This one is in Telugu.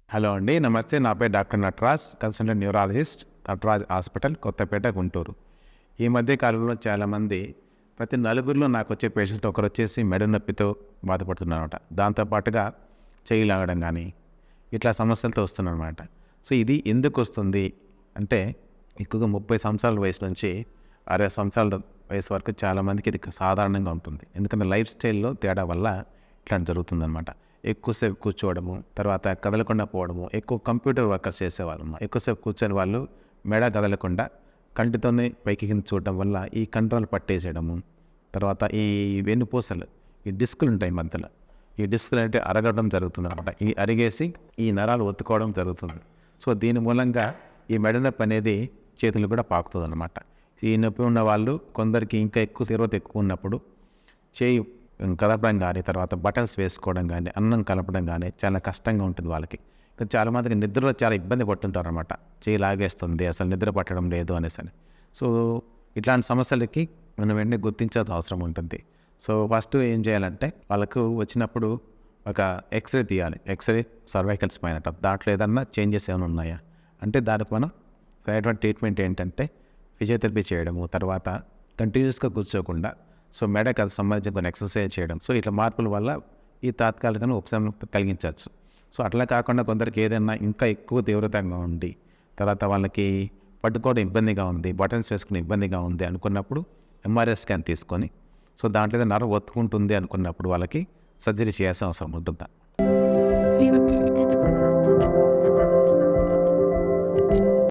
హలో అండి. నమస్తే. నా పేరు doctor Nataraj, consultant neurologist, Nataraj hospital, Kothapeta, Guntur. ఈ మధ్య కాలంలో చాలామంది ప్రతి నలుగురిలో నాకొచ్చే పేషెంట్ ఒకరొచ్చేసి మెడ నొప్పితో బాధపడుతున్నారనమాట. దాంతో పాటుగా చెయ్యి లాగడం గానీ, ఇట్లా సమస్యలతో వస్తున్నారనమాట. సో, ఇది ఎందుకొస్తుంది అంటే, ఎక్కువగా 30 సంవత్సరాల వయసు నుంచి 60 సంవత్సరాల వయసు వరకు చాలామందికి ఇది సాధారణంగా ఉంటుంది. ఎందుకంటే లైఫ్ స్టైల్‌లో తేడా వల్ల ఇట్లాంటిది జరుగుతుందనమాట. ఎక్కువసేపు కూర్చోవడము, తర్వాత కదలకుండా పోవడము, ఎక్కువ కంప్యూటర్ వర్కర్స్ చేసేవాళ్ళన్నమాట. ఎక్కువసేపు కూర్చొని వాళ్ళు మెడ కదలకుండా కంటితోనే పైకి కింద చూడడం వల్ల ఈ కండరాలు పట్టేసేయడము, తర్వాత ఈ వెన్నుపూసలు, ఈ డిస్కులు ఉంటాయి మధ్యలో, ఈ డిస్కులు అంటే అరగడం జరుగుతుందన్నమాట. ఈ అరిగేసి ఈ నరాలు ఒత్తుకోవడం జరుగుతుంది. సో, దీని మూలంగా ఈ మెడ నొప్పి అనేది చేతులు కూడా పాకుతుందన్నమాట. ఈ నొప్పి ఉన్న వాళ్ళు కొందరికి ఇంకా ఎక్కువ తీవ్రత ఎక్కువ ఉన్నప్పుడు చేయి కదపడం కానీ, తర్వాత బటన్స్ వేసుకోవడం కానీ, అన్నం కలపడం కానీ చాలా కష్టంగా ఉంటుంది వాళ్ళకి. ఇంకా చాలామందికి నిద్రలో చాలా ఇబ్బంది పడుతుంటారు అనమాట. చేయి లాగేస్తుంది, అసలు నిద్ర పట్టడం లేదు అనేసి. సో, ఇట్లాంటి సమస్యలకి మనం వెంటనే గుర్తించాల్సిన అవసరం ఉంటుంది. సో, ఫస్ట్ ఏం చేయాలంటే వాళ్ళకు వచ్చినప్పుడు ఒక ఎక్స్రే తీయాలి. ఎక్స్రే సర్వైకల్ స్పైన్ అంటాం. దాంట్లో ఏదన్నా చేంజెస్ ఏమైనా ఉన్నాయా అంటే దానికి మనం సరైనటువంటి ట్రీట్మెంట్ ఏంటంటే ఫిజియోథెరపీ చేయడము, తర్వాత కంటిన్యూస్గా కూర్చోకుండా సో మెడకు అది సంబంధించిన కొన్ని ఎక్సర్సైజ్ చేయడం. సో, ఇట్లా మార్పుల వల్ల ఈ తాత్కాలికంగా ఉపశమనం కలిగించవచ్చు. సో, అట్లా కాకుండా కొందరికి ఏదైనా ఇంకా ఎక్కువ తీవ్రతంగా ఉంది, తర్వాత వాళ్ళకి పట్టుకోవడం ఇబ్బందిగా ఉంది, బటన్స్ వేసుకునే ఇబ్బందిగా ఉంది అనుకున్నప్పుడు ఎంఆర్ఐ స్కాన్ తీసుకొని, సో దాంట్లో ఏదో నరం ఒత్తుకుంటుంది అనుకున్నప్పుడు వాళ్ళకి సర్జరీ చేయాల్సిన అవసరం ఉంటుంది.